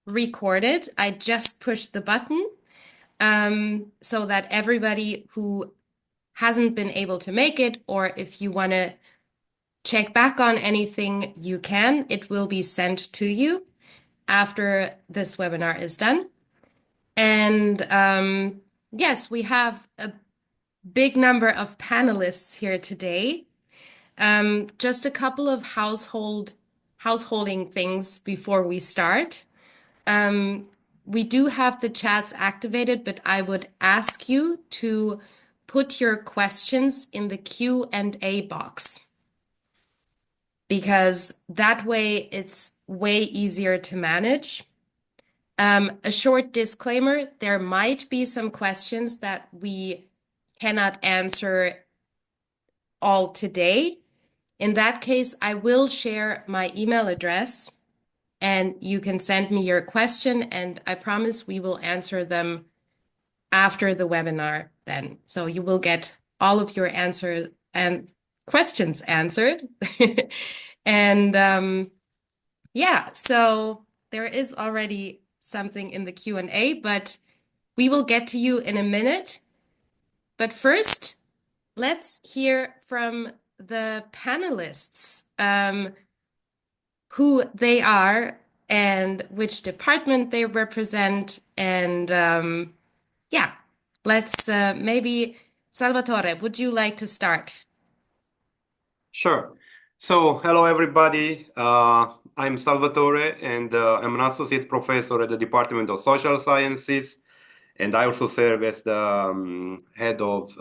recorded. I just pushed the button so that everybody who hasn't been able to make it, or if you want to check back on anything, you can. It will be sent to you after this webinar is done. And yes, we have a big number of panelists here today. Just a couple of householding things before we start. We do have the chats activated, but I would ask you to put your questions in the Q&A box, because that way it's way easier to manage. A short disclaimer, there might be some questions that we cannot answer all today. In that case, I will share my email address and you can send me your question, and I promise we will answer them after the webinar then. So you will get all of your answers and questions answered. And yeah, so there is already something in the Q&A, but we will get to you in a minute. But first, let's hear from the panelists, who they are and which department they represent. And yeah, let's maybe, Salvatore, would you like to start? Sure. So, hello everybody. I'm Salvatore, and I'm an associate professor at the Department of Social Sciences, and I also serve as the head of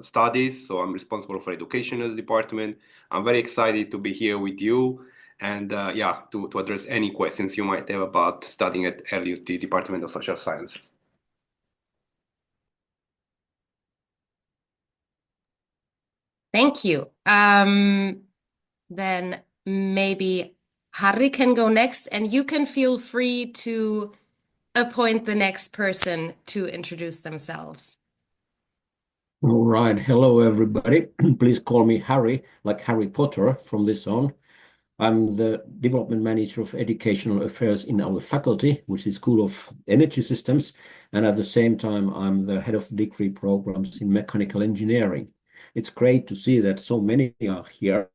studies. So I'm responsible for education at the department. I'm very excited to be here with you, and yeah, to address any questions you might have about studying at LUT, Department of Social Sciences. Thank you. Then maybe Harry can go next, and you can feel free to appoint the next person to introduce themselves. All right. Hello, everybody. Please call me Harry, like Harry Potter from this on. I'm the development manager of educational affairs in our faculty, which is School of Energy Systems. And at the same time, I'm the head of degree programs in mechanical engineering. It's great to see that so many are here.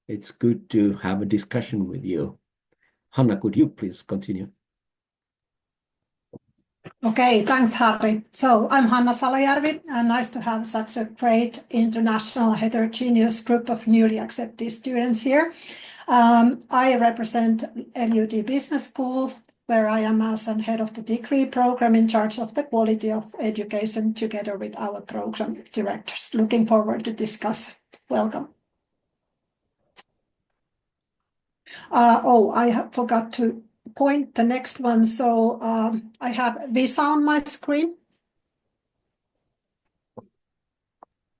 It's good to have a discussion with you. Hanna, could you please continue? Okay, thanks, Harry. So I'm Hanna Salajärvi, and nice to have such a great international heterogeneous group of newly accepted students here. I represent LUT Business School, where I am as an head of the degree program in charge of the quality of education together with our program directors. Looking forward to discuss. Welcome. I forgot to point the next one. So I have Visa on my screen.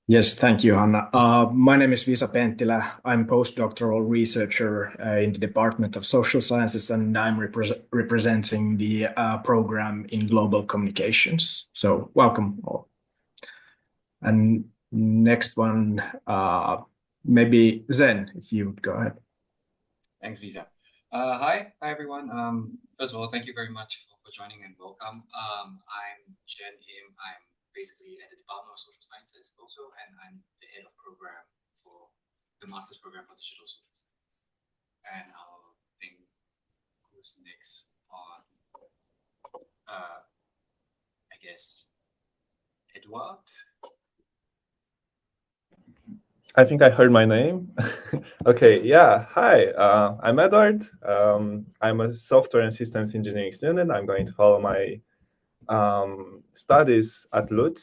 Yes, thank you, Hanna. My name is Visa Penttilä. I'm a postdoctoral researcher in the Department of Social Sciences, and I'm representing the program in global communications. So welcome all. And next one, maybe Zen, if you would go ahead. Thanks, Visa. Hi everyone. First of all, thank you very much for joining and welcome. I'm Jen Im. I'm basically at the Department of Social Sciences also, and I'm the head of program for the master's program for digital social science. And I'll think who's next on, I guess, Edward. I think I heard my name. Okay, yeah, hi, I'm Edward. I'm a software and systems engineering student. I'm going to follow my studies at LUT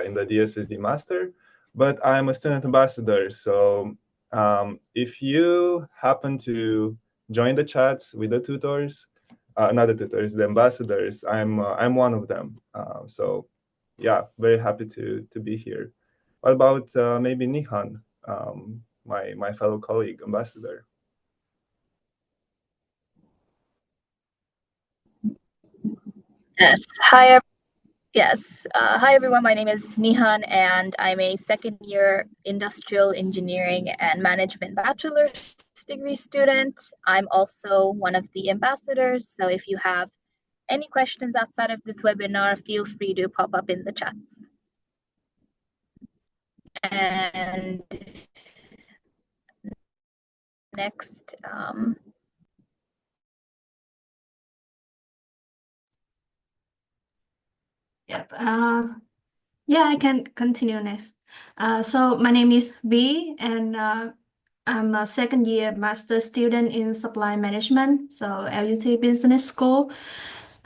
in the DSSD master, but I'm a student ambassador. So if you happen to join the chats with the tutors, not the tutors, the ambassadors, I'm one of them. So yeah, very happy to be here. What about maybe Nihan, my fellow colleague ambassador? Yes. Hi, Yes. Hi, everyone. My name is Nihan, and I'm a second-year industrial engineering and management bachelor's degree student. I'm also one of the ambassadors, so if you have any questions outside of this webinar, feel free to pop up in the chats. And next, Yep. Yeah, I can continue next. So my name is V, and I'm a second year master student in supply management, so LUT Business School.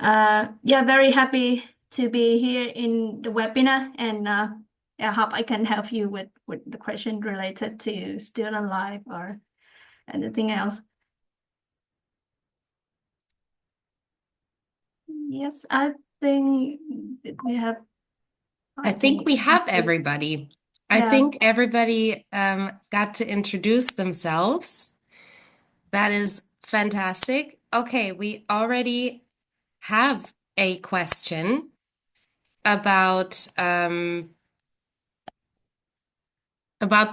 Yeah, very happy to be here in the webinar, and I hope I can help you with the question related to student life or anything else. Yes, I think we have. I think we have everybody. I Yeah. think everybody got to introduce themselves. That is fantastic. Okay, we already have a question about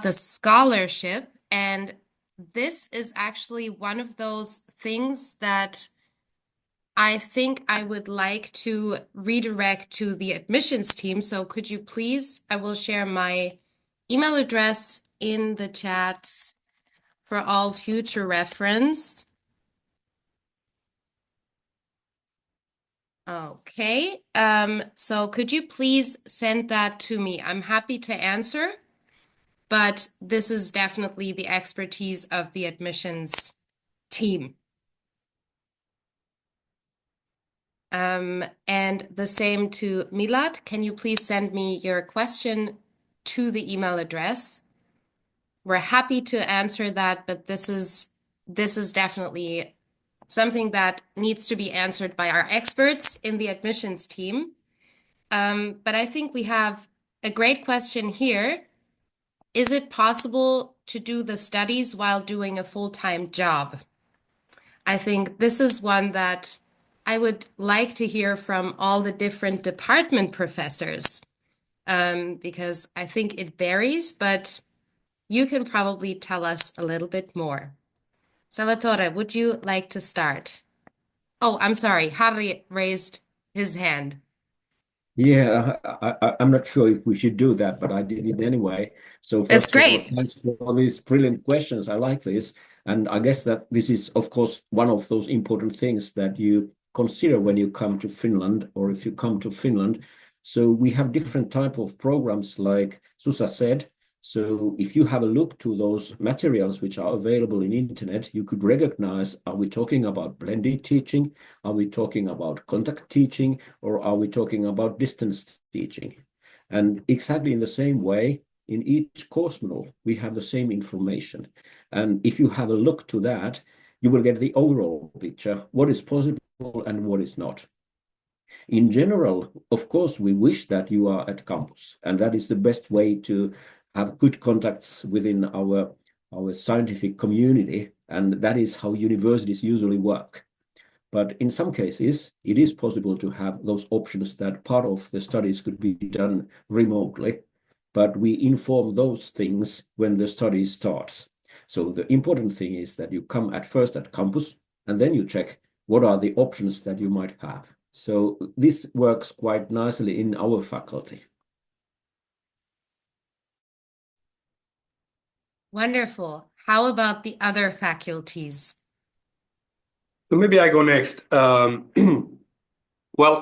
the scholarship, and this is actually one of those things that I think I would like to redirect to the admissions team. So could you please, I will share my email address in the chat for all future reference. Okay, so could you please send that to me? I'm happy to answer, but this is definitely the expertise of the admissions team. And the same to Milad. Can you please send me your question to the email address? We're happy to answer that, but this is definitely something that needs to be answered by our experts in the admissions team. But I think we have a great question here. Is it possible to do the studies while doing a full-time job? I think this is one that I would like to hear from all the different department professors, because I think it varies, but you can probably tell us a little bit more. Salvatore, would you like to start? Oh, I'm sorry, Harry raised his hand. Yeah, I'm not sure if we should do that, but I did it anyway. So That's first of all, great. thanks for these brilliant questions. I like this. And I guess that this is, of course, one of those important things that you consider when you come to Finland, or if you come to Finland. So we have different type of programs, like Susa said. So if you have a look to those materials which are available in internet, you could recognize, are we talking about blended teaching? Are we talking about contact teaching? Or are we talking about distance teaching? And exactly in the same way, in each course model, we have the same information. And if you have a look to that, you will get the overall picture, what is possible and what is not. In general, of course, we wish that you are at campus, and that is the best way to have good contacts within our scientific community, and that is how universities usually work. But in some cases, it is possible to have those options that part of the studies could be done remotely, but we inform those things when the study starts. So the important thing is that you come at first at campus, and then you check what are the options that you might have. So this works quite nicely in our faculty. Wonderful. How about the other faculties? So maybe I go next. Well,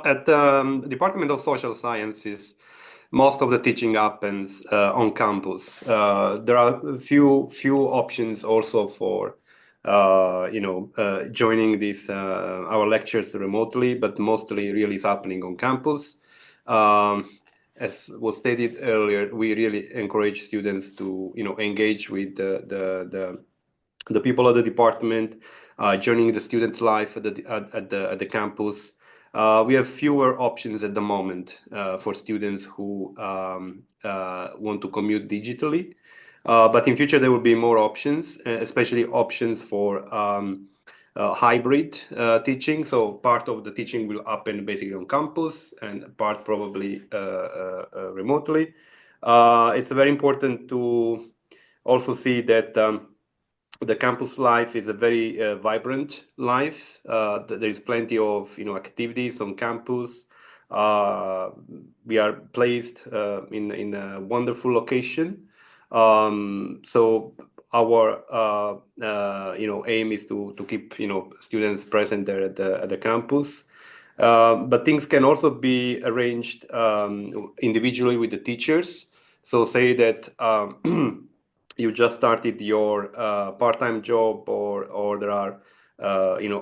at the Department of Social Sciences, most of the teaching happens on campus. There are a few options also for joining these our lectures remotely, but mostly really is happening on campus. As was stated earlier, we really encourage students to engage with the people of the department, joining the student life at the campus. We have fewer options at the moment for students who want to commute digitally. But in future, there will be more options, especially options for hybrid teaching. So part of the teaching will happen basically on campus and part probably remotely. It's very important to also see that the campus life is a very vibrant life. There is plenty of activities on campus. We are placed in a wonderful location. So our aim is to keep students present there at the campus. But things can also be arranged individually with the teachers. So say that you just started your part-time job, or there are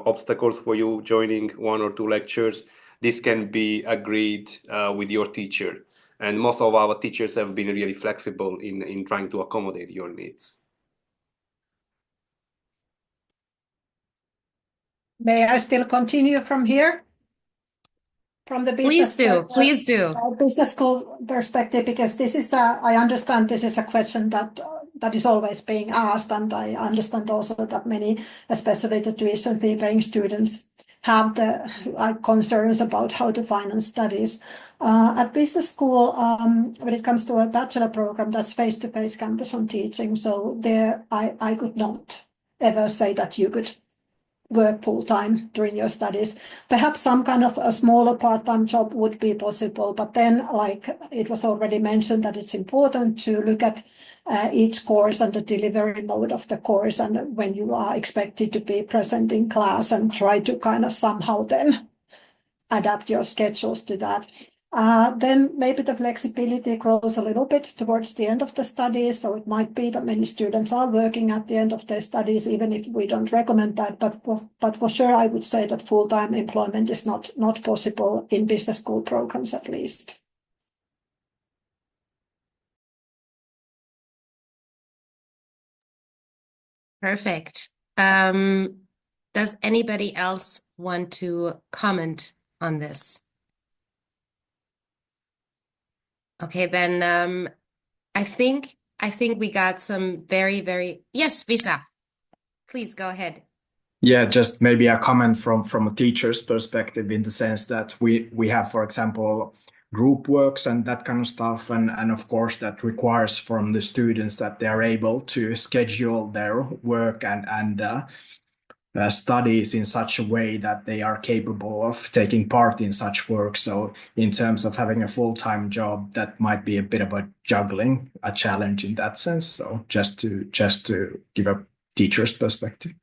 obstacles for you joining 1 or 2 lectures. This can be agreed with your teacher, and most of our teachers have been really flexible in trying to accommodate your needs. May I still continue from here? From the business Please do. Business school perspective, because this is I understand this is a question that is always being asked, and I understand also that many, especially the tuition fee paying students, have the concerns about how to finance studies. At business school, when it comes to a bachelor program, that's face-to-face campus on teaching. So there, I could not ever say that you could work full-time during your studies. Perhaps some kind of a smaller part-time job would be possible, but then, like it was already mentioned, that it's important to look at each course and the delivery mode of the course, and when you are expected to be present in class, and try to kind of somehow then adapt your schedules to that. Then maybe the flexibility grows a little bit towards the end of the studies. So it might be that many students are working at the end of their studies, even if we don't recommend that. But for sure, I would say that full-time employment is not possible in business school programs, at least. Perfect. Does anybody else want to comment on this? Okay, then I think we got some very yes, Visa. Please go ahead. Yeah, just maybe a comment from a teacher's perspective, in the sense that we have, for example, group works and that kind of stuff, and of course that requires from the students that they are able to schedule their work and studies in such a way that they are capable of taking part in such work. So in terms of having a full-time job, that might be a bit of a juggling, a challenge in that sense. So just to give a teacher's perspective.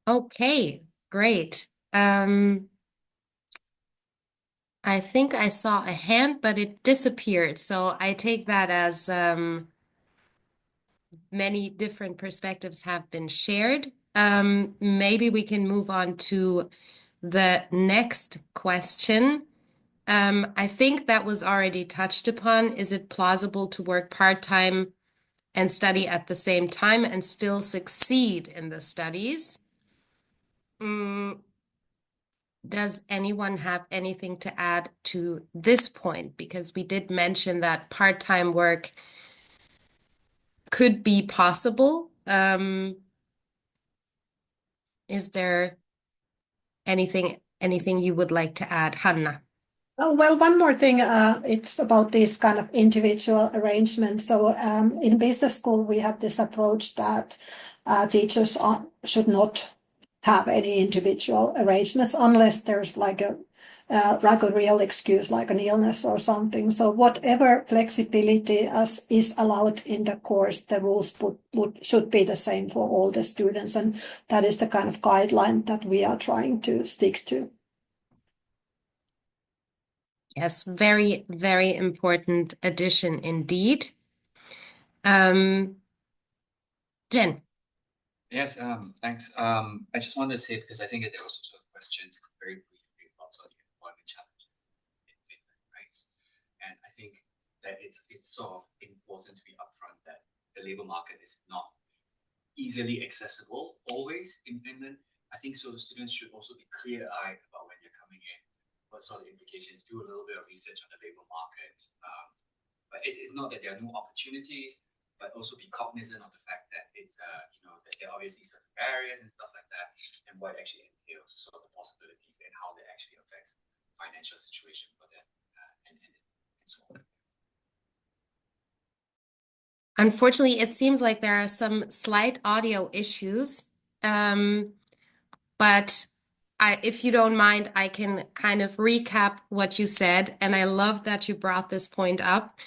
Okay, great. I think I saw a hand, but it disappeared. So I take that as many different perspectives have been shared. Maybe we can move on to the next question. I think that was already touched upon. Is it plausible to work part-time and study at the same time and still succeed in the studies? Does anyone have anything to add to this point? Because we did mention that part-time work could be possible. Is there anything you would like to add, Hanna? Oh, well, one more thing, it's about this kind of individual arrangement. So in business school, we have this approach that teachers should not have any individual arrangements unless there's like a real excuse, like an illness or something. So whatever flexibility is allowed in the course, the rules should be the same for all the students. And that is the kind of guideline that we are trying to stick to. Yes, very, very important addition indeed. Jen. Yes, thanks. I just wanted to say, because I think that there was also a question very briefly about sort of the employment challenges in Finland, right? And I think that it's sort of important to be upfront that the labor market is not easily accessible always in Finland. I think so the students should also be clear-eyed about when you're coming in, what sort of implications, do a little bit of research on the labor market. But it is not that there are no opportunities, but also be cognizant of the fact that it you see certain barriers and stuff like that, and what it actually entails, sort of the possibilities and how that actually affects financial situation for them, and so on. Unfortunately, it seems like there are some slight audio issues, but if you don't mind, I can kind of recap what you said, and I love that you brought this point up,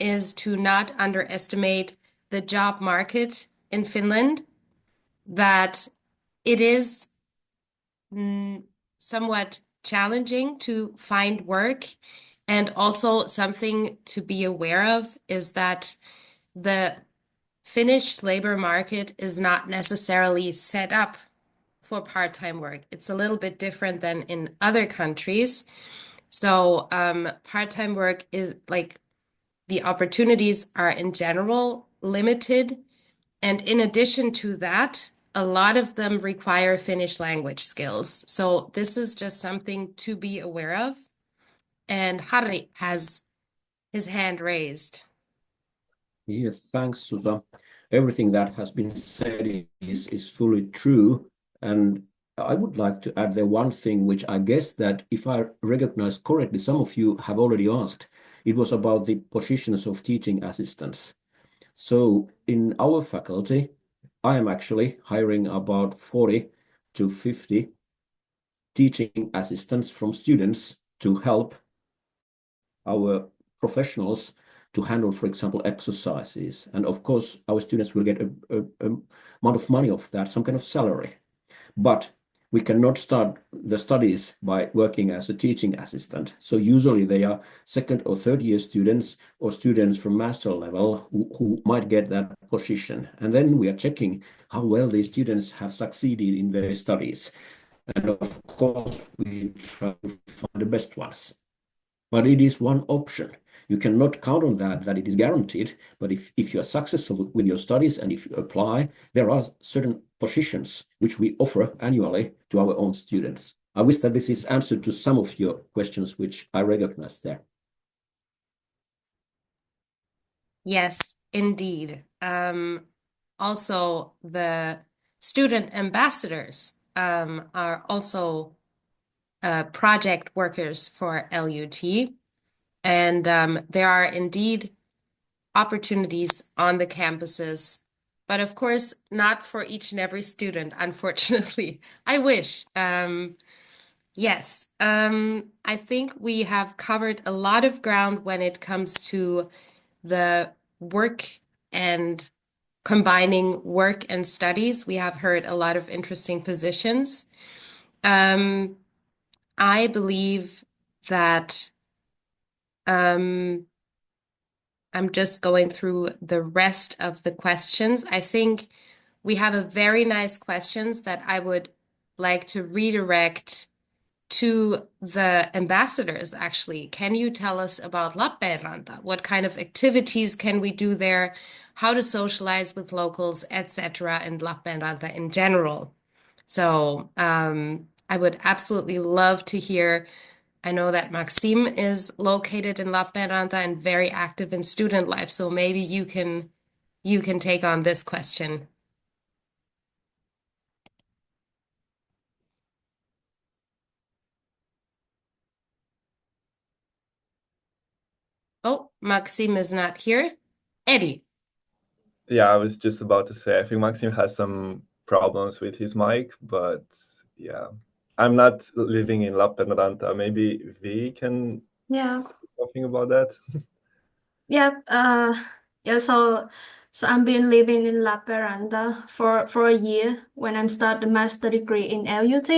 is to not underestimate the job market in Finland, that it is somewhat challenging to find work. And also something to be aware of is that the Finnish labor market is not necessarily set up for part-time work. It's a little bit different than in other countries. So part-time work is like the opportunities are in general limited. And in addition to that, a lot of them require Finnish language skills. So this is just something to be aware of. And Harri has his hand raised. Yes, thanks, Susa. Everything that has been said is fully true. And I would like to add there one thing, which I guess that if I recognize correctly, some of you have already asked. It was about the positions of teaching assistants. So in our faculty, I am actually hiring about 40 to 50 teaching assistants from students to help our professionals to handle, for example, exercises. And of course, our students will get a amount of money of that, some kind of salary. But we cannot start the studies by working as a teaching assistant. So usually they are second or third year students or students from master level who might get that position. And then we are checking how well these students have succeeded in their studies. And of course, we try to find the best ones. But it is one option. You cannot count on that it is guaranteed. But if you are successful with your studies and if you apply, there are certain positions which we offer annually to our own students. I wish that this is answered to some of your questions, which I recognize there. Yes, indeed. Also, the student ambassadors are also project workers for LUT. And there are indeed opportunities on the campuses, but of course, not for each and every student, unfortunately. I wish. Yes, I think we have covered a lot of ground when it comes to the work and combining work and studies. We have heard a lot of interesting positions. I believe that I'm just going through the rest of the questions. I think we have a very nice questions that I would like to redirect to the ambassadors, actually. Can you tell us about Lappeenranta? What kind of activities can we do there? How to socialize with locals, etc., and Lappeenranta in general? So I would absolutely love to hear. I know that Maxime is located in Lappeenranta and very active in student life, so maybe you can take on this question. Oh, Maxime is not here. Eddie. Yeah, I was just about to say, I think Maxim has some problems with his mic, but yeah, I'm not living in Lappeenranta. Maybe V can Yeah. say something about that. Yeah. Yeah. So I've been living in Lappeenranta for a year when I'm start the master degree in LUT.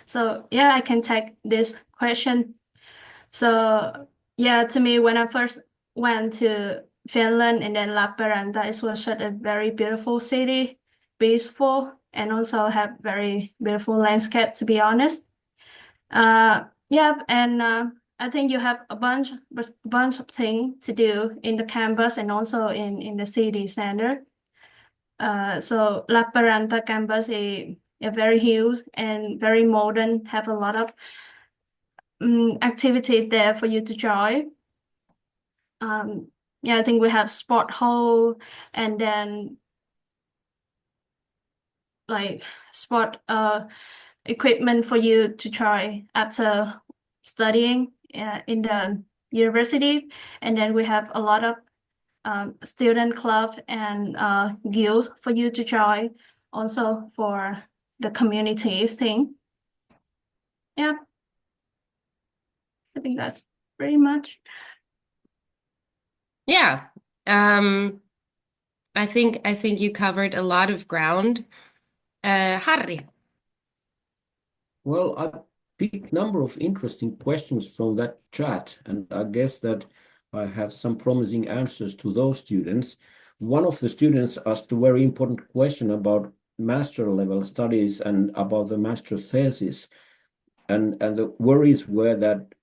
So yeah, I can take this question. So yeah, to me, when I first went to Finland and then Lappeenranta, it was such a very beautiful city, peaceful, and also have very beautiful landscape, to be honest. Yeah, and I think you have a bunch of things to do in the campus and also in the city center. So Lappeenranta campus is very huge and very modern, have a lot of activity there for you to join. Yeah, I think we have sport hall and then like sport equipment for you to try after studying in the university. And then we have a lot of student club and guilds for you to join also for the community thing. Yeah, I think that's pretty much. Yeah. I think you covered a lot of ground. Harry. Well, I picked a number of interesting questions from that chat, and I guess that I have some promising answers to those students. One of the students asked a very important question about master level studies and about the master thesis. And the worries were that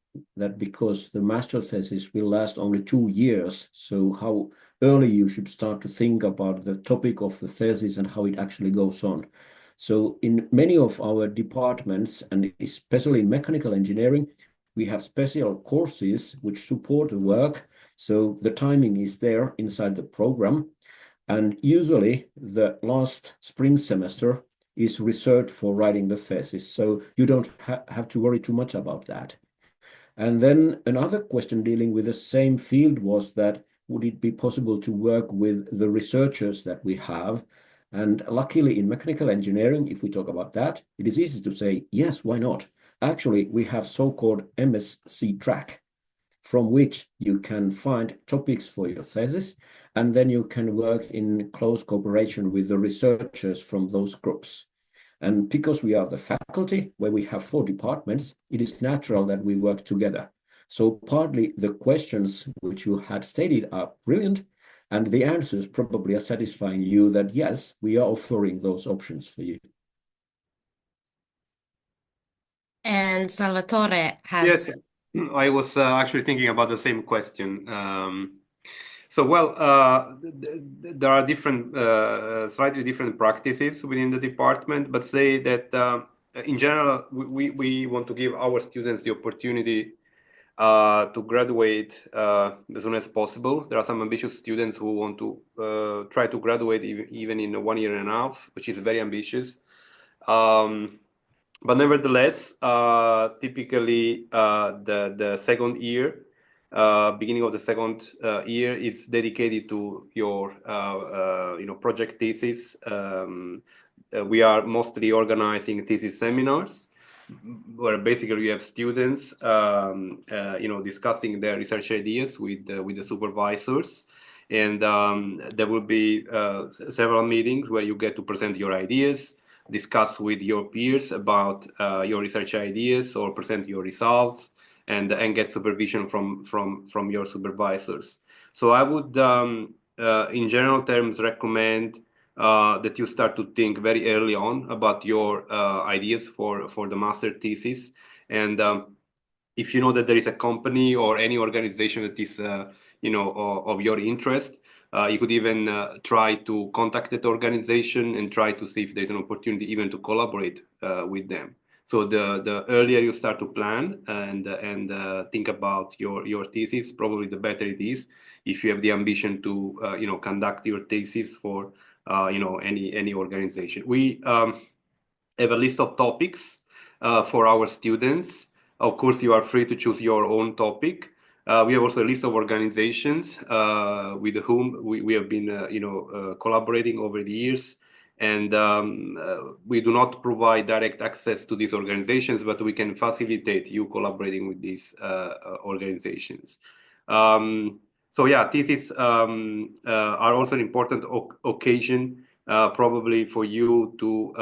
because the master thesis will last only 2 years, so how early you should start to think about the topic of the thesis and how it actually goes on. So in many of our departments, and especially in mechanical engineering, we have special courses which support the work. So the timing is there inside the program. And usually the last spring semester is reserved for writing the thesis. So you don't have to worry too much about that. And then another question dealing with the same field was that would it be possible to work with the researchers that we have? And luckily in mechanical engineering, if we talk about that, it is easy to say, yes, why not? Actually, we have so-called MSc track, from which you can find topics for your thesis, and then you can work in close cooperation with the researchers from those groups. And because we are the faculty, where we have 4 departments, it is natural that we work together. So partly the questions which you had stated are brilliant, and the answers probably are satisfying you that yes, we are offering those options for you. And Salvatore has. Yes, I was actually thinking about the same question. There are different, slightly different practices within the department, but say that in general, we want to give our students the opportunity to graduate as soon as possible. There are some ambitious students who want to try to graduate even in 1 year and a half, which is very ambitious. But nevertheless, typically the second year, beginning of the second year, is dedicated to your project thesis. We are mostly organizing thesis seminars, where basically you have students, discussing their research ideas with the supervisors, and there will be several meetings where you get to present your ideas, discuss with your peers about your research ideas, or present your results, and get supervision from your supervisors. So I would, in general terms, recommend that you start to think very early on about your ideas for the master thesis. And if you know that there is a company or any organization that is, of your interest, you could even try to contact that organization and try to see if there's an opportunity even to collaborate with them. So the earlier you start to plan and think about your thesis, probably the better it is. If you have the ambition to conduct your thesis for any organization. We have a list of topics for our students. Of course, you are free to choose your own topic. We have also a list of organizations with whom we have been collaborating over the years. And we do not provide direct access to these organizations, but we can facilitate you collaborating with these organizations. So yeah, theses are also an important occasion probably for you to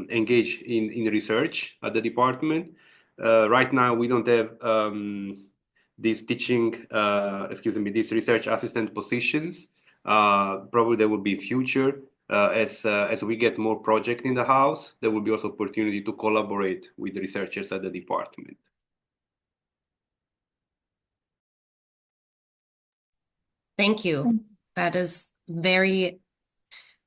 engage in research at the department. Right now, we don't have these these research assistant positions. Probably there will be future. As we get more projects in the house, there will be also opportunity to collaborate with researchers at the department. Thank you. That is very,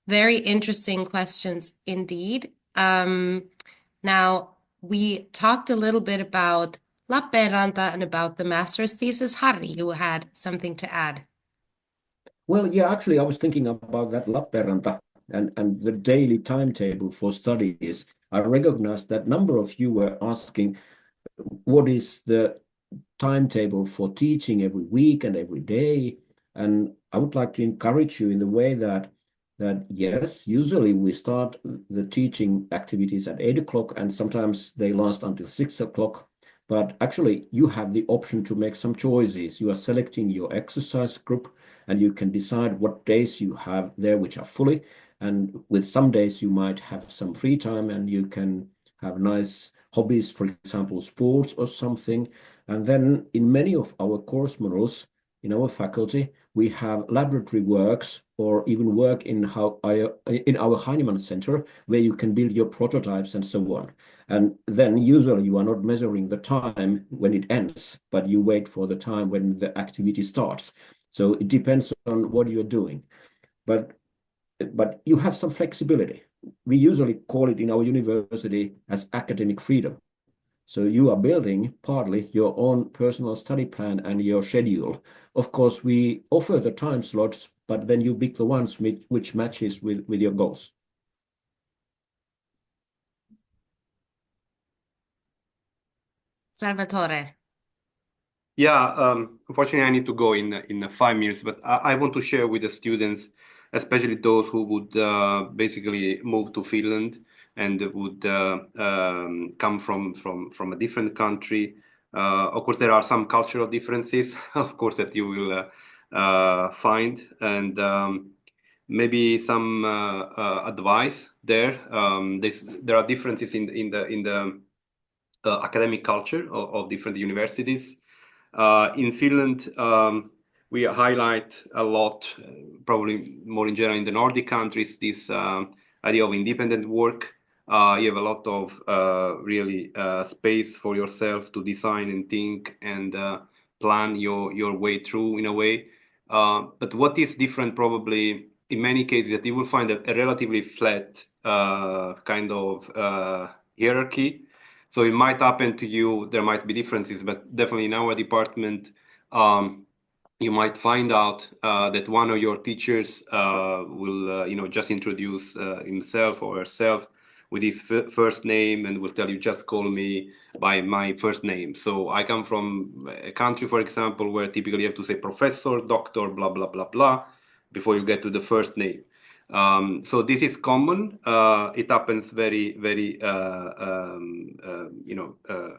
very interesting questions indeed. Now, we talked a little bit about Lappeenranta and about the master's thesis. Harry, you had something to add. Well, yeah, actually, I was thinking about that Lappeenranta and the daily timetable for studies, I recognize that number of you were asking what is the timetable for teaching every week and every day. And I would like to encourage you in the way that yes, usually we start the teaching activities at 8 o'clock and sometimes they last until 6 o'clock. But actually, you have the option to make some choices. You are selecting your exercise group and you can decide what days you have there, which are fully. And with some days, you might have some free time and you can have nice hobbies, for example, sports or something. And then in many of our course models in our faculty, we have laboratory works or even work in our Heinemann Center where you can build your prototypes and so on. And then usually you are not measuring the time when it ends, but you wait for the time when the activity starts. So it depends on what you're doing. But you have some flexibility. We usually call it in our university as academic freedom. So you are building partly your own personal study plan and your schedule. Of course, we offer the time slots, but then you pick the ones which matches with your goals. Salvatore. Yeah, unfortunately, I need to go in 5 minutes, but I want to share with the students, especially those who would basically move to Finland and would come from a different country. Of course, there are some cultural differences, of course, that you will find, and maybe some advice there. There are differences in the academic culture of different universities. In Finland, we highlight a lot, probably more in general in the Nordic countries, this idea of independent work. You have a lot of really space for yourself to design and think and plan your way through in a way. But what is different probably in many cases that you will find a relatively flat kind of hierarchy. So it might happen to you, there might be differences, but definitely in our department, you might find out that one of your teachers will, just introduce himself or herself with his first name and will tell you, just call me by my first name. So I come from a country, for example, where typically you have to say professor, doctor, blah, blah, blah, blah, before you get to the first name. So this is common. It happens very, very,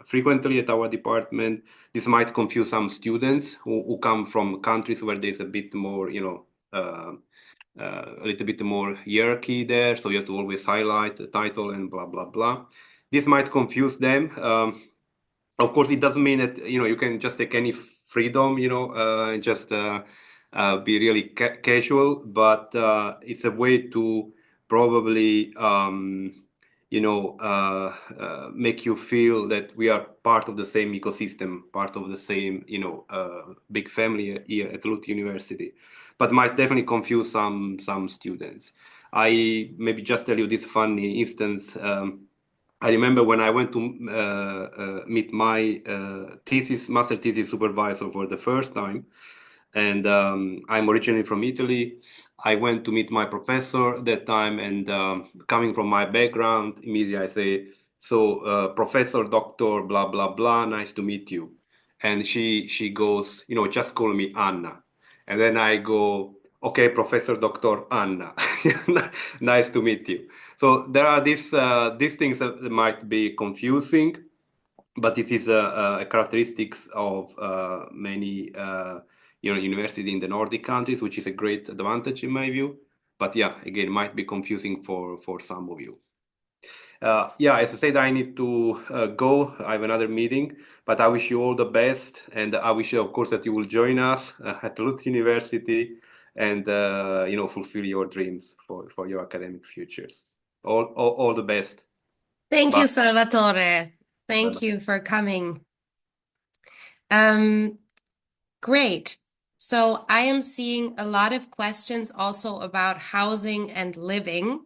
frequently at our department. This might confuse some students who come from countries where there's a bit more, a little bit more hierarchy there. So you have to always highlight the title and blah, blah, blah. This might confuse them. Of course, it doesn't mean that, you can just take any freedom, and just be really casual, but it's a way to probably make you feel that we are part of the same ecosystem, part of the same big family here at LUT University, but might definitely confuse some students. I maybe just tell you this funny instance. I remember when I went to meet my master thesis supervisor for the first time, and I'm originally from Italy. I went to meet my professor that time, and coming from my background, immediately I say, so Professor Doctor blah blah blah, nice to meet you. And she goes, just call me Anna. And then I go, okay, Professor Doctor Anna, nice to meet you. So there are these things that might be confusing, but it is a characteristics of many university in the Nordic countries, which is a great advantage in my view. But yeah, again, might be confusing for some of you. As I said, I need to go. I have another meeting, but I wish you all the best, and I wish, of course, that you will join us at LUT University and fulfill your dreams for your academic futures. All the best. Thank Bye. you, Salvatore. Thank Bye-bye. you for coming. Great. So I am seeing a lot of questions also about housing and living.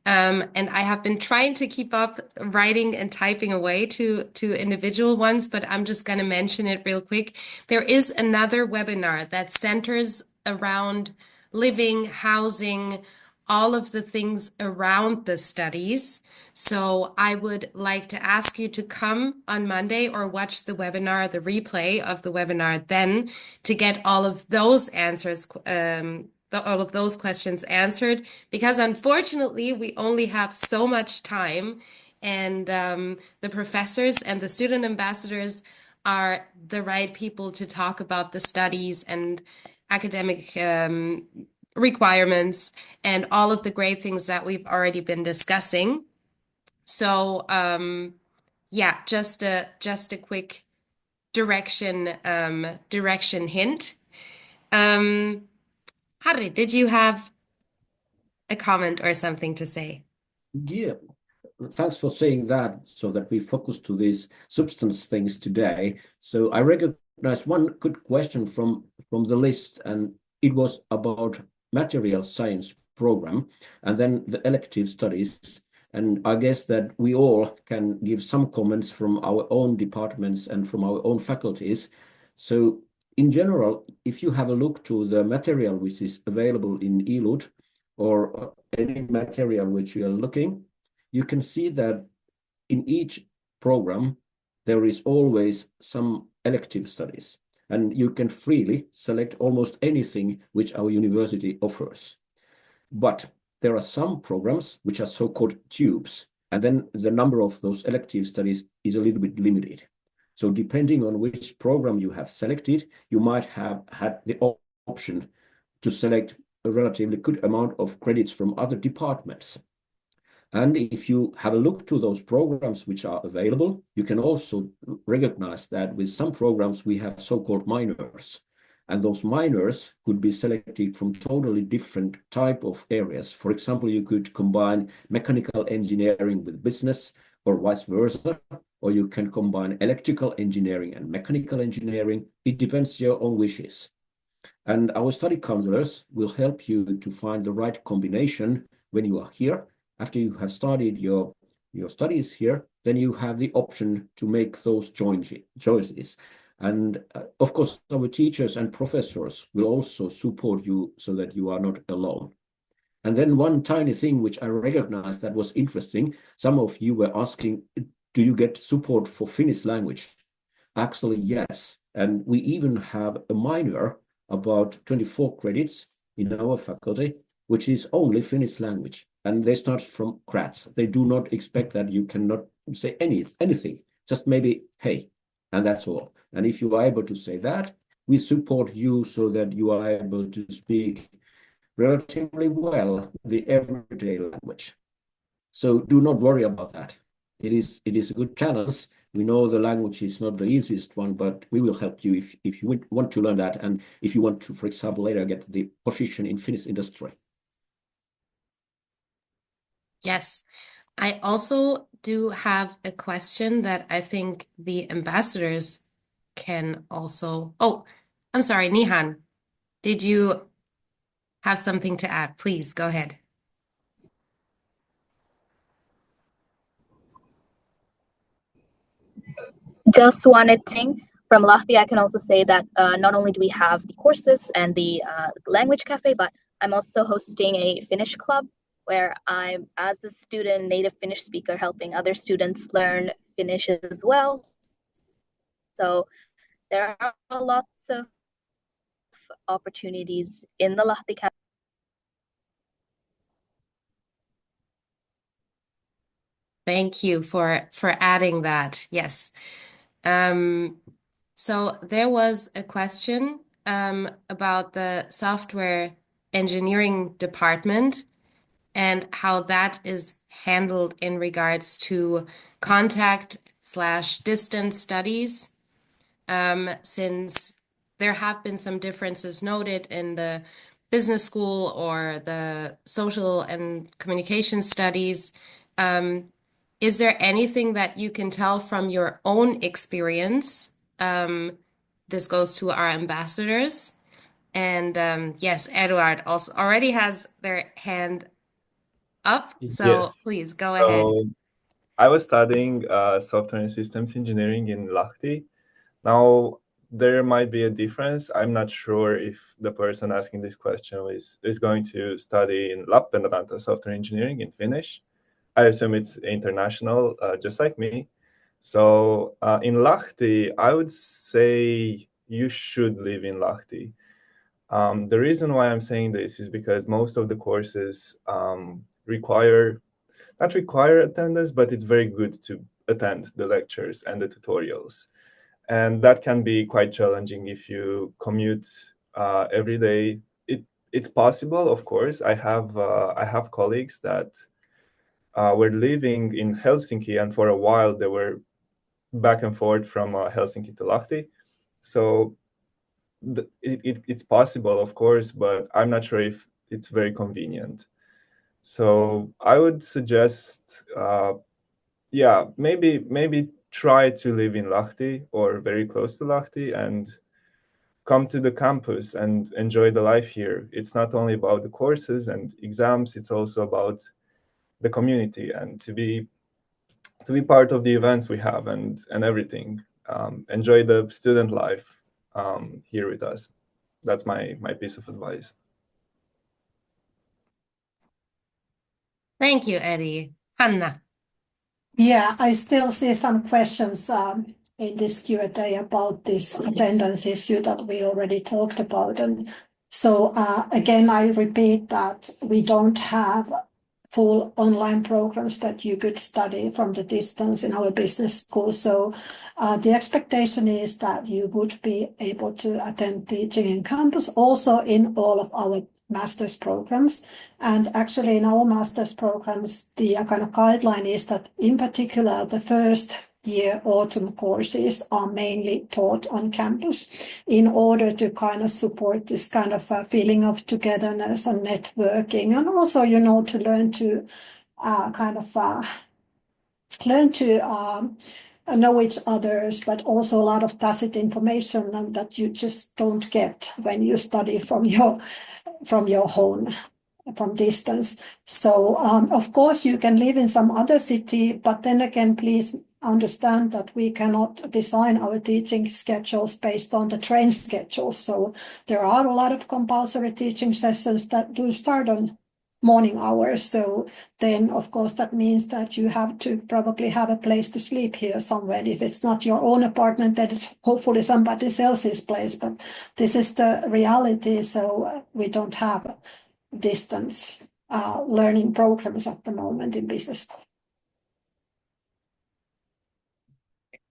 And I have been trying to keep up writing and typing away to individual ones, but I'm just going to mention it real quick. There is another webinar that centers around living, housing, all of the things around the studies. So I would like to ask you to come on Monday or watch the webinar, the replay of the webinar then, to get all of those answers, all of those questions answered, because unfortunately we only have so much time, and the professors and the student ambassadors are the right people to talk about the studies and academic requirements and all of the great things that we've already been discussing. So yeah, just a quick direction hint. Harry, did you have a comment or something to say? Yeah, thanks for saying that, so that we focus to these substance things today. So I recognize one good question from the list, and it was about material science program and then the elective studies. And I guess that we all can give some comments from our own departments and from our own faculties. So in general, if you have a look to the material which is available in LUT or any material which you are looking, you can see that in each program, there is always some elective studies, and you can freely select almost anything which our university offers. But there are some programs which are so-called tubes, and then the number of those elective studies is a little bit limited. So depending on which program you have selected, you might have had the option to select a relatively good amount of credits from other departments. And if you have a look to those programs which are available, you can also recognize that with some programs we have so-called minors. And those minors could be selected from totally different type of areas. For example, you could combine mechanical engineering with business or vice versa, or you can combine electrical engineering and mechanical engineering. It depends your own wishes. And our study counselors will help you to find the right combination when you are here. After you have started your studies here, then you have the option to make those choices. And of course, our teachers and professors will also support you so that you are not alone. And then one tiny thing which I recognized that was interesting, some of you were asking, do you get support for Finnish language? Actually, yes. And we even have a minor about 24 credits in our faculty, which is only Finnish language. And they start from scratch. They do not expect that you cannot say anything, just maybe, hey, and that's all. And if you are able to say that, we support you so that you are able to speak relatively well the everyday language. So do not worry about that. It is a good challenge. We know the language is not the easiest one, but we will help you if you want to learn that, and if you want to, for example, later get the position in Finnish industry. Yes, I also do have a question that I think the ambassadors can also. Oh, I'm sorry, Nihan, did you have something to add? Please go ahead. Just wanted to, from Lahti, I can also say that not only do we have the courses and the language cafe, but I'm also hosting a Finnish club where I'm, as a student, native Finnish speaker, helping other students learn Finnish as well. So there are lots of opportunities in the Lahti campus. Thank you for adding that. Yes. So there was a question about the software engineering department and how that is handled in regards to contact/distance studies, since there have been some differences noted in the business school or the social and communication studies. Is there anything that you can tell from your own experience? This goes to our ambassadors. And yes, Eduard also already has their hand up, so Yes. please go ahead. So I was studying software and systems engineering in Lahti. Now, there might be a difference. I'm not sure if the person asking this question is going to study in Lappeenranta software engineering in Finnish. I assume it's international, just like me. So in Lahti, I would say you should live in Lahti. The reason why I'm saying this is because most of the courses not require attendance, but it's very good to attend the lectures and the tutorials. And that can be quite challenging if you commute every day. It's possible, of course. I have colleagues that were living in Helsinki, and for a while they were back and forth from Helsinki to Lahti. So it's possible, of course, but I'm not sure if it's very convenient. So I would suggest, maybe try to live in Lahti or very close to Lahti and come to the campus and enjoy the life here. It's not only about the courses and exams, it's also about the community and to be part of the events we have and everything. Enjoy the student life here with us. That's my piece of advice. Thank you, Eddie. Hanna. Yeah, I still see some questions in this Q&A about this attendance issue that we already talked about. And so again, I repeat that we don't have full online programs that you could study from the distance in our business school. So the expectation is that you would be able to attend teaching in campus, also in all of our master's programs. And actually in our master's programs, the kind of guideline is that in particular, the first year autumn courses are mainly taught on campus in order to kind of support this kind of feeling of togetherness and networking, and also, to learn to know each others, but also a lot of tacit information and that you just don't get when you study from your home from distance. So of course you can live in some other city, but then again, please understand that we cannot design our teaching schedules based on the train schedules. So there are a lot of compulsory teaching sessions that do start on morning hours. So then of course that means that you have to probably have a place to sleep here somewhere. If it's not your own apartment, then it's hopefully somebody else's place, but this is the reality. So we don't have distance learning programs at the moment in business school.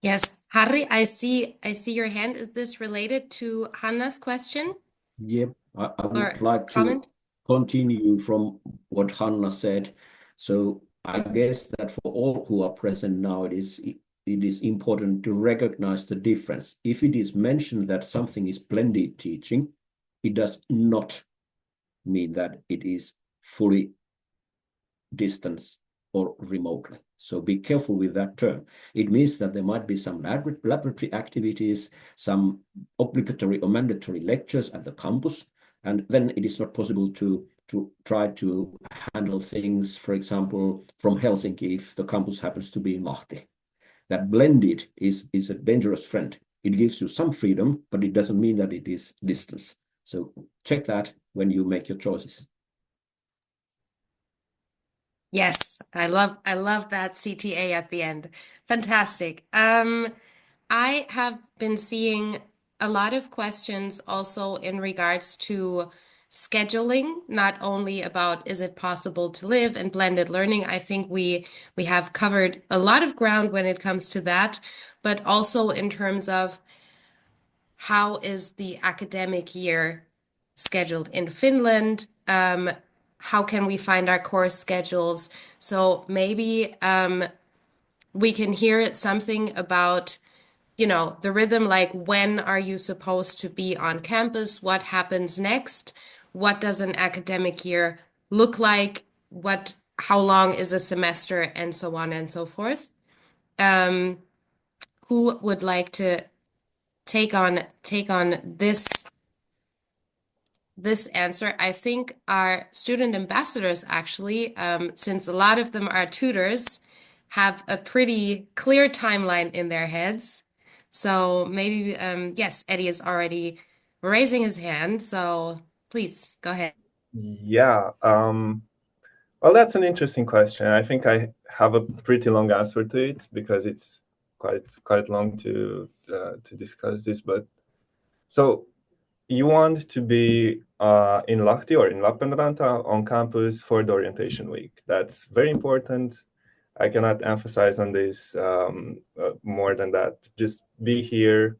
Yes, Harry, I see your hand. Is this related to Hanna's question? Yep, I Or would like to comment? continue from what Hanna said. So I guess that for all who are present now, it is important to recognize the difference. If it is mentioned that something is blended teaching, it does not mean that it is fully distance or remotely. So be careful with that term. It means that there might be some laboratory activities, some obligatory or mandatory lectures at the campus, and then it is not possible to try to handle things, for example, from Helsinki if the campus happens to be in Lahti. That blended is a dangerous friend. It gives you some freedom, but it doesn't mean that it is distance. So check that when you make your choices. Yes, I love that CTA at the end. Fantastic. I have been seeing a lot of questions also in regards to scheduling, not only about is it possible to live and blended learning. I think we have covered a lot of ground when it comes to that, but also in terms of how is the academic year scheduled in Finland? How can we find our course schedules? So maybe we can hear something about, the rhythm, like when are you supposed to be on campus? What happens next? What does an academic year look like? How long is a semester, and so on and so forth? Who would like to take on this answer? I think our student ambassadors actually, since a lot of them are tutors, have a pretty clear timeline in their heads. So maybe, yes, Eddie is already raising his hand. So please go ahead. Yeah. Well, that's an interesting question. I think I have a pretty long answer to it because it's quite long to discuss this. But so you want to be in Lahti or in Lappeenranta on campus for the orientation week. That's very important. I cannot emphasize on this more than that. Just be here.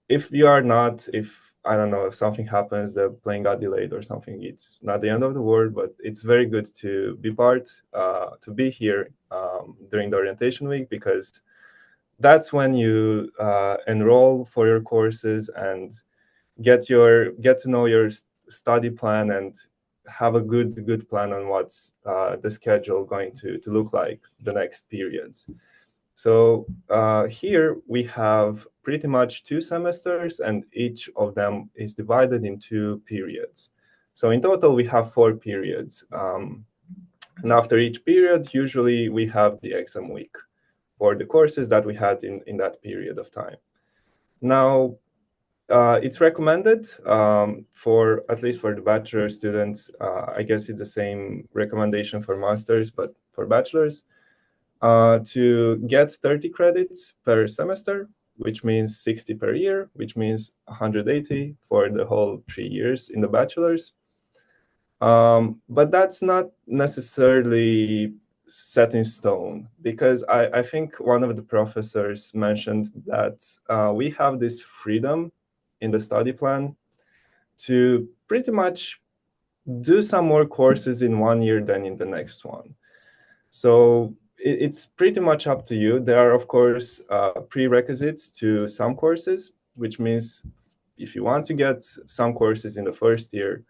If you are not, if I don't know, if something happens, the plane got delayed or something, it's not the end of the world, but it's very good to be to be here during the orientation week, because that's when you enroll for your courses and get to know your study plan and have a good plan on what's the schedule going to look like the next periods. So here we have pretty much 2 semesters, and each of them is divided in 2 periods. So in total, we have 4 periods. And after each period, usually we have the exam week for the courses that we had in that period of time. Now, it's recommended for, at least for the bachelor students, I guess it's the same recommendation for masters, but for bachelors, to get 30 credits per semester, which means 60 per year, which means 180 for the whole 3 years in the bachelor's. But that's not necessarily set in stone, because I think one of the professors mentioned that we have this freedom in the study plan to pretty much do some more courses in 1 year than in the next one. So it's pretty much up to you. There are, of course, prerequisites to some courses, which means if you want to get some courses in the first year,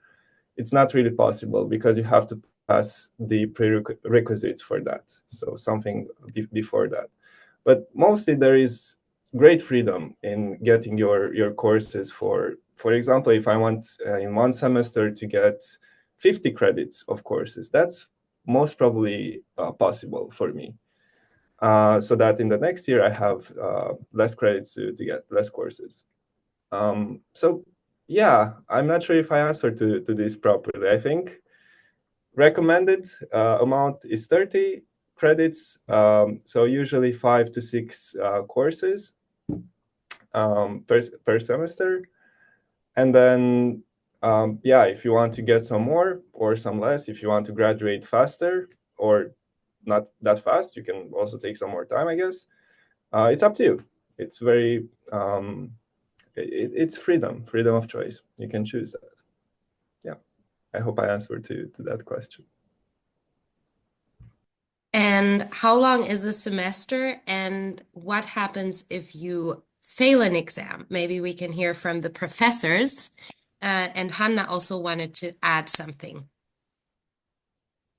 it's not really possible because you have to pass the prerequisites for that. So something before that. But mostly there is great freedom in getting your courses. For example, if I want in 1 semester to get 50 credits of courses, that's most probably possible for me. So that in the next year I have less credits to get less courses. So yeah, I'm not sure if I answered to this properly. I think recommended amount is 30 credits. So usually 5 to 6 courses per semester. And then yeah, if you want to get some more or some less, if you want to graduate faster or not that fast, you can also take some more time, I guess. It's up to you. It's very, it's freedom of choice. You can choose that. Yeah, I hope I answered to that question. And how long is a semester, and what happens if you fail an exam? Maybe we can hear from the professors. And Hanna also wanted to add something.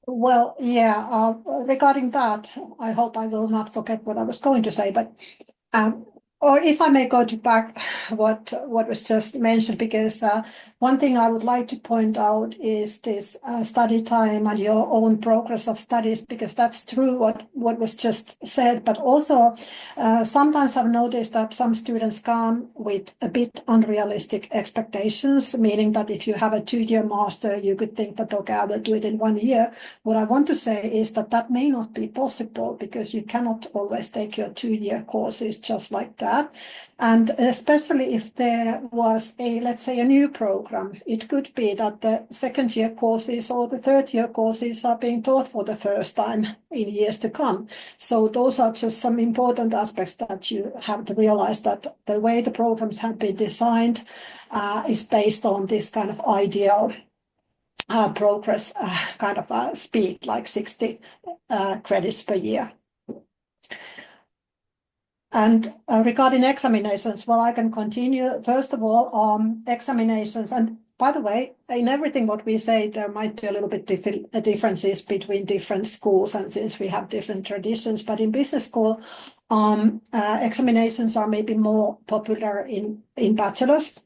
Well, yeah, regarding that, I hope I will not forget what I was going to say, but or if I may go to back what was just mentioned, because one thing I would like to point out is this study time and your own progress of studies, because that's true what was just said, but also sometimes I've noticed that some students come with a bit unrealistic expectations, meaning that if you have a 2-year master, you could think that, okay, I will do it in 1 year. What I want to say is that may not be possible, because you cannot always take your 2-year courses just like that. And especially if there was let's say a new program, it could be that the 2nd-year courses or the 3rd-year courses are being taught for the first time in years to come. So those are just some important aspects that you have to realize, that the way the programs have been designed is based on this kind of ideal progress kind of speed, like 60 credits per year. And regarding examinations, well, I can continue. First of all, examinations, and by the way, in everything what we say, there might be a little bit differences between different schools, and since we have different traditions, but in business school, examinations are maybe more popular in bachelor's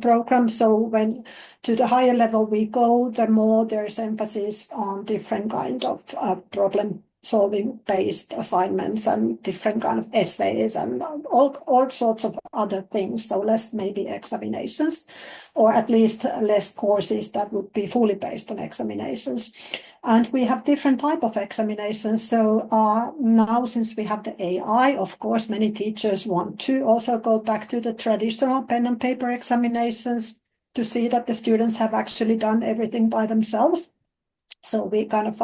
program. So when to the higher level we go, the more there's emphasis on different kind of problem solving based assignments and different kind of essays and all sorts of other things. So less maybe examinations, or at least less courses that would be fully based on examinations. And we have different type of examinations. So now, since we have the AI, of course, many teachers want to also go back to the traditional pen and paper examinations to see that the students have actually done everything by themselves. So we kind of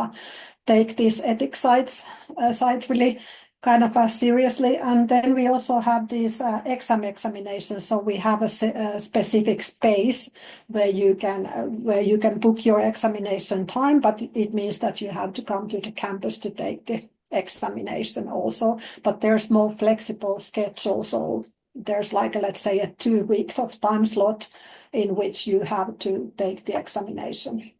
take these ethics side really kind of seriously. And then we also have these examinations. So we have a specific space where you can book your examination time, but it means that you have to come to the campus to take the examination also. But there's more flexible schedule. So there's like, let's say, a 2 weeks of time slot in which you have to take the examination.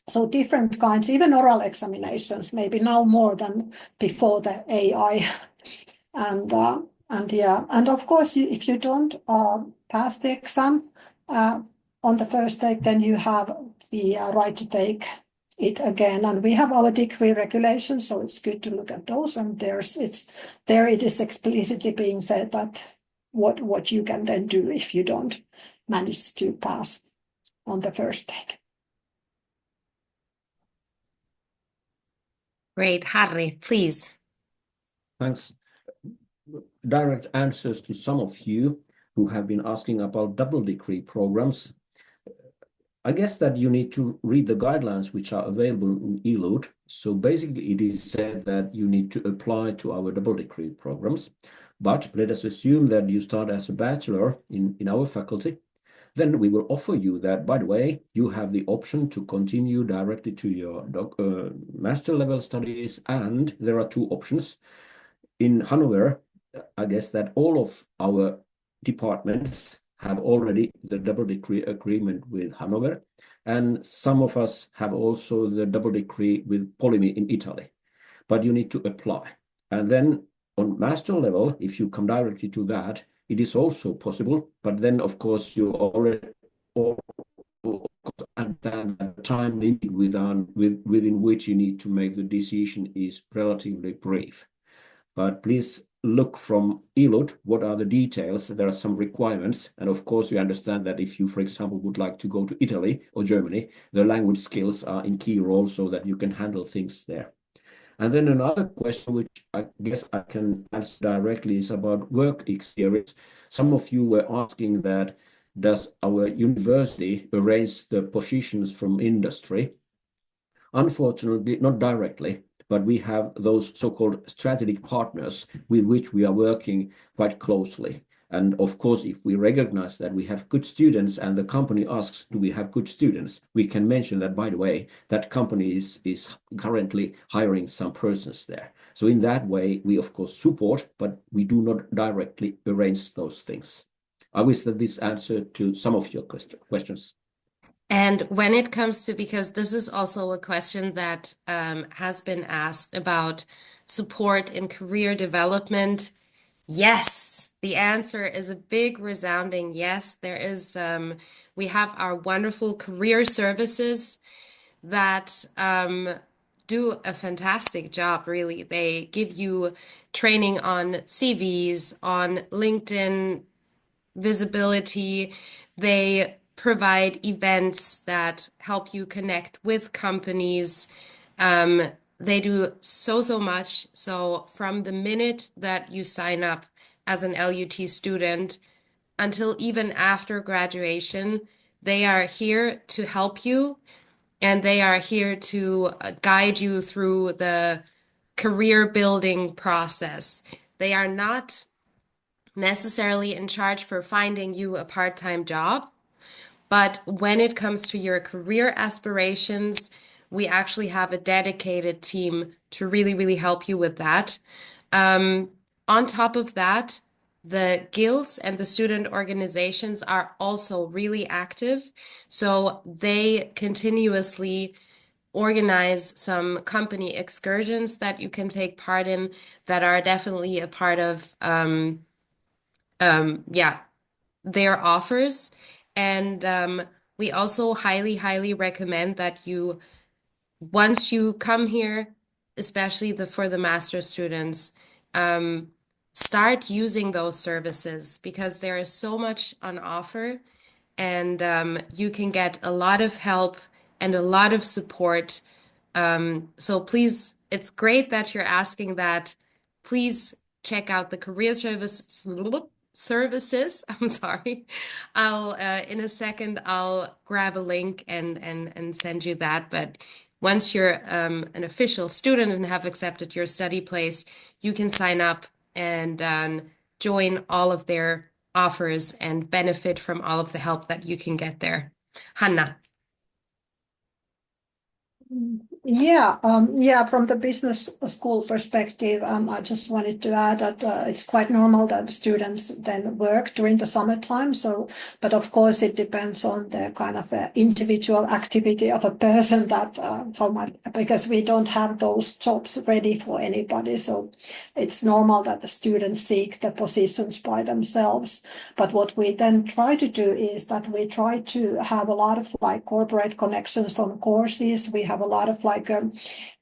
So different kinds, even oral examinations, maybe now more than before the AI. And of course, if you don't pass the exam on the first take, then you have the right to take it again. And we have our degree regulations, so it's good to look at those. And it is explicitly being said that what you can then do if you don't manage to pass on the first take. Great. Harry, please. Thanks. Direct answers to some of you who have been asking about double degree programs. I guess that you need to read the guidelines which are available in LUT. So basically it is said that you need to apply to our double degree programs. But let us assume that you start as a bachelor in our faculty. Then we will offer you that, by the way, you have the option to continue directly to your master level studies, and there are two options. In Hanover, I guess that all of our departments have already the double degree agreement with Hanover, and some of us have also the double degree with Polimi in Italy, but you need to apply. And then on master level, if you come directly to that, it is also possible, but then of course you already understand the time limit within which you need to make the decision is relatively brief. But please look from LUT, what are the details? There are some requirements. And of course, you understand that if you, for example, would like to go to Italy or Germany, the language skills are in key role so that you can handle things there. And then another question, which I guess I can answer directly, is about work experience. Some of you were asking that, does our university arrange the positions from industry? Unfortunately, not directly, but we have those so-called strategic partners with which we are working quite closely. And of course, if we recognize that we have good students and the company asks, do we have good students? We can mention that, by the way, that company is currently hiring some persons there. So in that way, we of course support, but we do not directly arrange those things. I wish that this answered to some of your questions. And when it comes to, because this is also a question that has been asked about support in career development, yes, the answer is a big resounding yes. There is, we have our wonderful career services that do a fantastic job, really. They give you training on CVs, on LinkedIn visibility. They provide events that help you connect with companies. They do so much. So from the minute that you sign up as an LUT student until even after graduation, they are here to help you, and they are here to guide you through the career building process. They are not necessarily in charge for finding you a part-time job, but when it comes to your career aspirations, we actually have a dedicated team to really help you with that. On top of that, the guilds and the student organizations are also really active. So they continuously organize some company excursions that you can take part in that are definitely a part of their offers. And we also highly recommend that you, once you come here, especially for the master students, start using those services because there is so much on offer, and you can get a lot of help and a lot of support. So please, it's great that you're asking that. Please check out the career services. I'm sorry. I'll in a second I'll grab a link and send you that. But once you're an official student and have accepted your study place, you can sign up and join all of their offers and benefit from all of the help that you can get there. Hanna. Yeah, from the business school perspective, I just wanted to add that it's quite normal that students then work during the summertime. So, but of course, it depends on the kind of individual activity of a person that how much, because we don't have those jobs ready for anybody. So it's normal that the students seek the positions by themselves. But what we then try to do is that we try to have a lot of like corporate connections on courses. We have a lot of like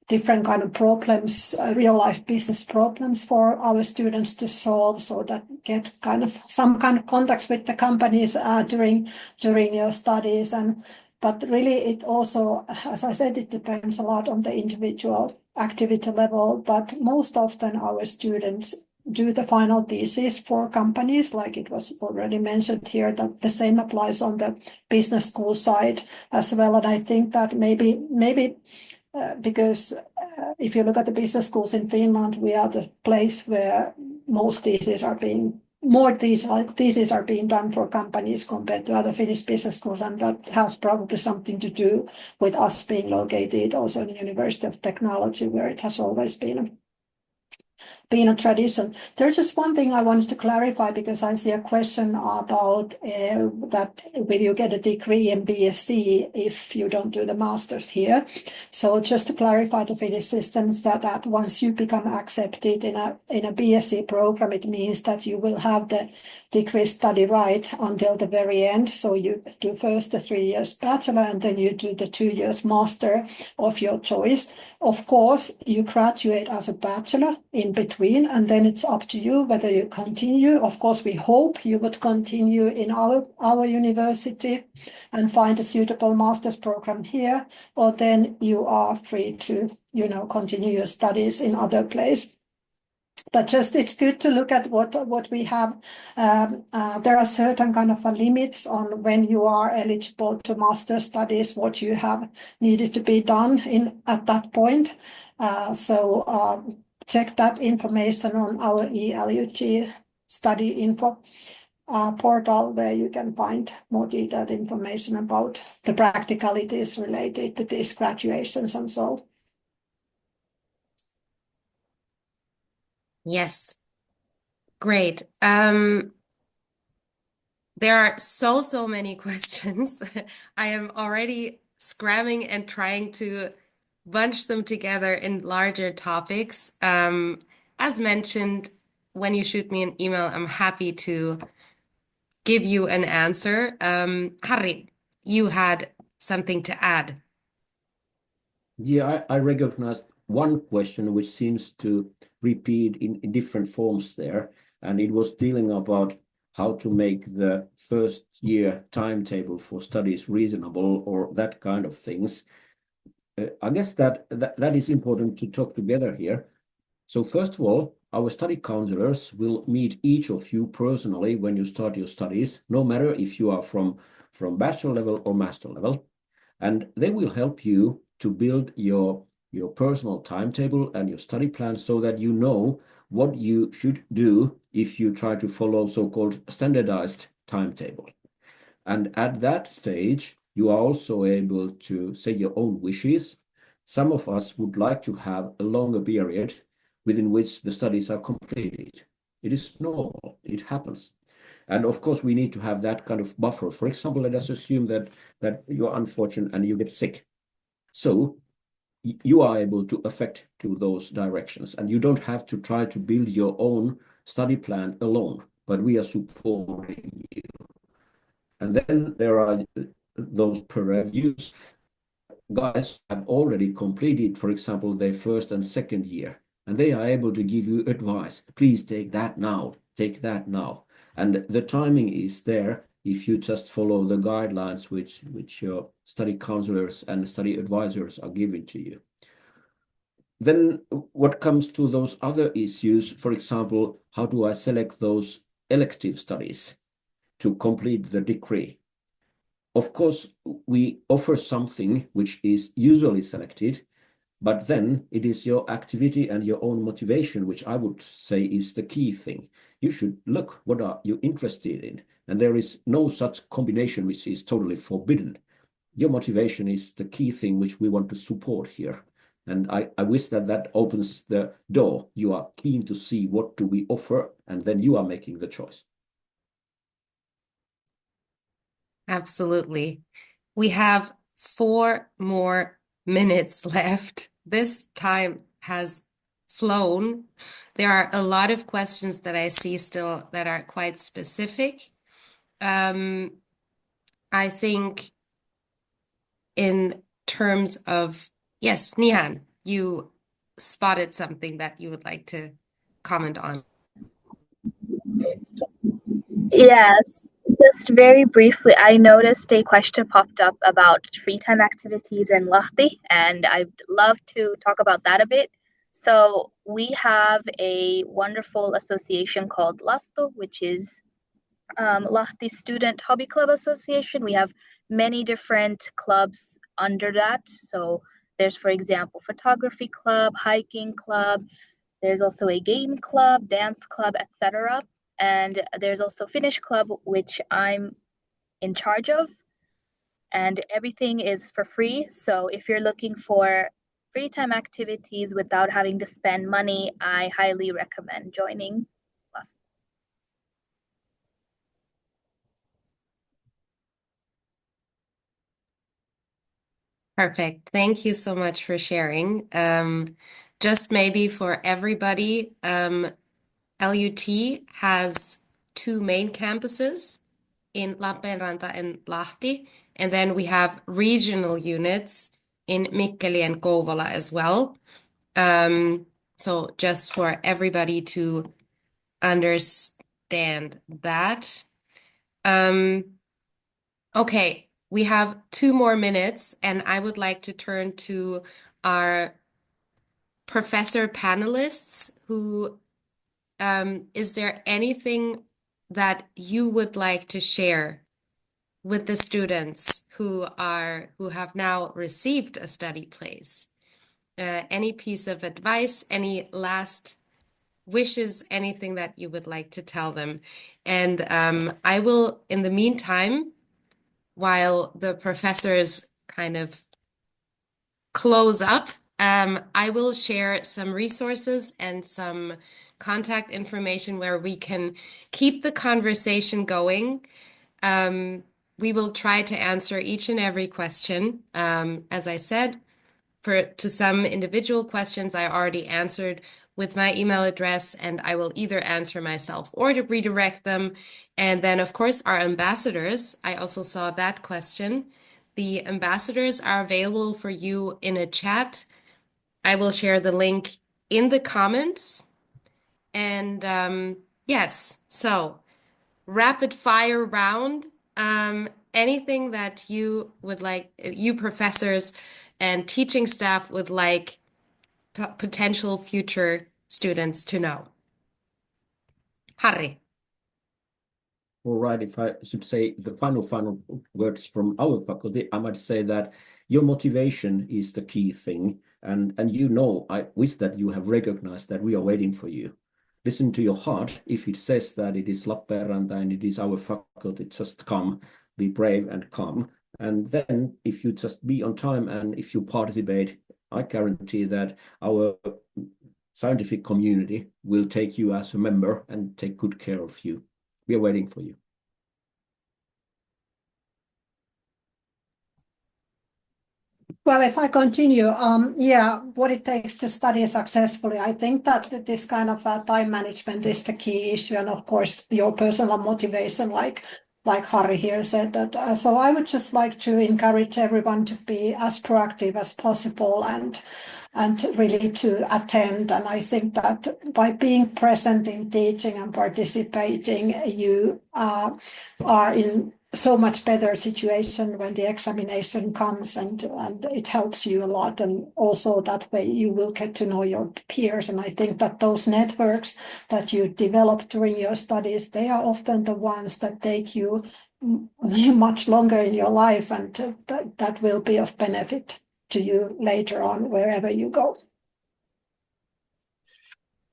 different kind of problems, real life business problems for our students to solve, so that get kind of some kind of contacts with the companies during your studies. But really, it also, as I said, it depends a lot on the individual activity level. But most often, our students do the final thesis for companies, like it was already mentioned here, that the same applies on the business school side as well. And I think that maybe because if you look at the business schools in Finland, we are the place where most theses are being theses are being done for companies compared to other Finnish business schools, and that has probably something to do with us being located also in the University of Technology, where it has always been a tradition. There's just one thing I wanted to clarify, because I see a question about that will you get a degree in BSc if you don't do the master's here. So just to clarify the Finnish systems, that once you become accepted in a BSc program, it means that you will have the degree study right until the very end. So you do first the 3 years bachelor, and then you do the 2 years master of your choice. Of course, you graduate as a bachelor in between, and then it's up to you whether you continue. Of course, we hope you would continue in our university and find a suitable master's program here, or then you are free to, continue your studies in other place. But just it's good to look at what we have. There are certain kind of limits on when you are eligible to master studies, what you have needed to be done at that point. So check that information on our eLUT study info portal, where you can find more detailed information about the practicalities related to these graduations and so. Yes. Great. There are so many questions. I am already scramming and trying to bunch them together in larger topics. As mentioned, when you shoot me an email, I'm happy to give you an answer. Harri, you had something to add. Yeah, I recognized one question which seems to repeat in different forms there, and it was dealing about how to make the first year timetable for studies reasonable, or that kind of things. I guess that is important to talk together here. So first of all, our study counselors will meet each of you personally when you start your studies, no matter if you are from bachelor level or master level, and they will help you to build your personal timetable and your study plan, so that you know what you should do if you try to follow so-called standardized timetable. And at that stage, you are also able to say your own wishes. Some of us would like to have a longer period within which the studies are completed. It is normal, it happens. And of course, we need to have that kind of buffer. For example, let us assume that you're unfortunate and you get sick. So you are able to affect to those directions, and you don't have to try to build your own study plan alone, but we are supporting you. And then there are those peer reviews guys have already completed, for example, their first and second year, and they are able to give you advice. Please take that now, take that now. And the timing is there if you just follow the guidelines which your study counselors and study advisors are giving to you. Then what comes to those other issues, for example, how do I select those elective studies to complete the degree? Of course, we offer something which is usually selected, but then it is your activity and your own motivation, which I would say is the key thing. You should look what are you interested in, and there is no such combination which is totally forbidden. Your motivation is the key thing which we want to support here. And I wish that opens the door. You are keen to see what do we offer, and then you are making the choice. Absolutely. We have 4 more minutes left. This time has flown. There are a lot of questions that I see still that are quite specific. I think in terms of, yes, Nihan, you spotted something that you would like to comment on. Yes, just very briefly, I noticed a question popped up about free time activities in Lahti, and I'd love to talk about that a bit. So we have a wonderful association called LASTO, which is Lahti Student Hobby Club Association. We have many different clubs under that. So there's, for example, photography club, hiking club. There's also a game club, dance club, etc. And there's also Finnish club, which I'm in charge of. And everything is for free. So if you're looking for free time activities without having to spend money, I highly recommend joining us. Perfect. Thank you so much for sharing. Just maybe for everybody, LUT has 2 main campuses in Lappeenranta and Lahti, and then we have regional units in Mikkeli and Kouvola as well. So just for everybody to understand that. Okay, we have 2 more minutes, and I would like to turn to our professor panelists who is there anything that you would like to share with the students who have now received a study place? Any piece of advice, any last wishes, anything that you would like to tell them? And I will, in the meantime, while the professors kind of close up, I will share some resources and some contact information where we can keep the conversation going. We will try to answer each and every question. As I said, to some individual questions I already answered with my email address, and I will either answer myself or to redirect them. And then, of course, our ambassadors, I also saw that question. The ambassadors are available for you in a chat. I will share the link in the comments. And yes, so rapid fire round. Anything that you would like, you professors and teaching staff would like potential future students to know. Harri. All right, if I should say the final words from our faculty, I might say that your motivation is the key thing. And I wish that you have recognized that we are waiting for you. Listen to your heart. If it says that it is Lappeenranta and it is our faculty, just come, be brave and come. And then if you just be on time and if you participate, I guarantee that our scientific community will take you as a member and take good care of you. We are waiting for you. Well, if I continue, what it takes to study successfully, I think that this kind of time management is the key issue, and of course your personal motivation, like like Harry here said that. So I would just like to encourage everyone to be as proactive as possible and really to attend. And I think that by being present in teaching and participating, you are in so much better situation when the examination comes, and it helps you a lot. And also that way you will get to know your peers. And I think that those networks that you develop during your studies, they are often the ones that take you much longer in your life, and that will be of benefit to you later on, wherever you go.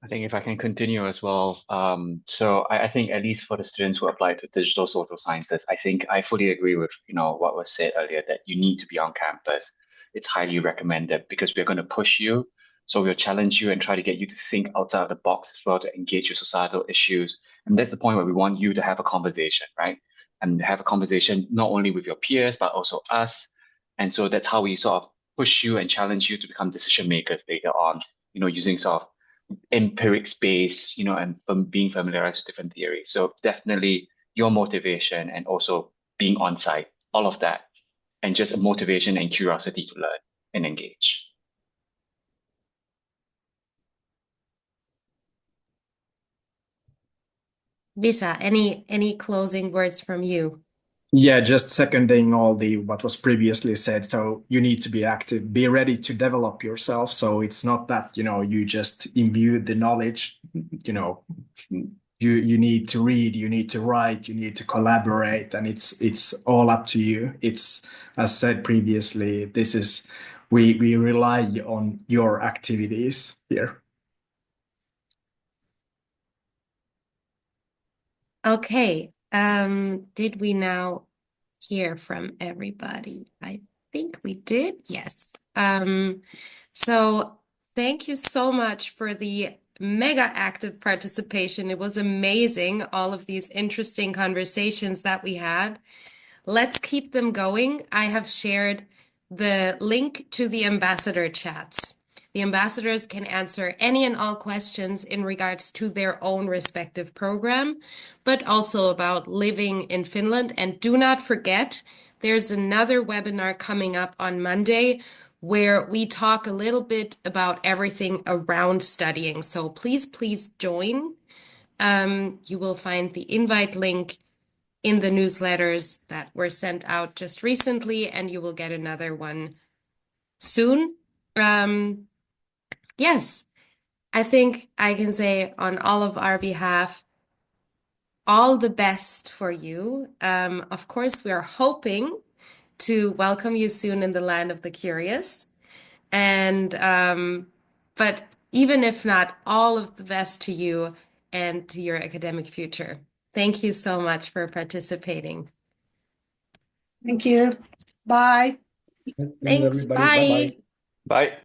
I think if I can continue as well. So I think at least for the students who apply to digital social sciences, I think I fully agree with what was said earlier, that you need to be on campus. It's highly recommended because we're going to push you. So we'll challenge you and try to get you to think outside of the box as well, to engage with societal issues. And that's the point where we want you to have a conversation, right? And have a conversation not only with your peers, but also us. And so that's how we sort of push you and challenge you to become decision makers later on, using sort of empiric space, and being familiarized with different theories. So definitely your motivation and also being on site, all of that, and just a motivation and curiosity to learn and engage. Visa, any closing words from you? Yeah, just seconding all what was previously said. So you need to be active, be ready to develop yourself. So it's not that, you just imbue the knowledge, you need to read, you need to write, you need to collaborate, and it's all up to you. It's, as said previously, we rely on your activities here. Okay. Did we now hear from everybody? I think we did. Yes. So thank you so much for the mega active participation. It was amazing, all of these interesting conversations that we had. Let's keep them going. I have shared the link to the ambassador chats. The ambassadors can answer any and all questions in regards to their own respective program, but also about living in Finland. And do not forget, there's another webinar coming up on Monday where we talk a little bit about everything around studying. So please join. You will find the invite link in the newsletters that were sent out just recently, and you will get another one soon. Yes, I think I can say on all of our behalf, all the best for you. Of course, we are hoping to welcome you soon in the land of the curious. And but even if not, all of the best to you and to your academic future. Thank you so much for participating. Thank you. Bye. Thank you, Thanks. everybody. Bye. Bye-bye. Bye.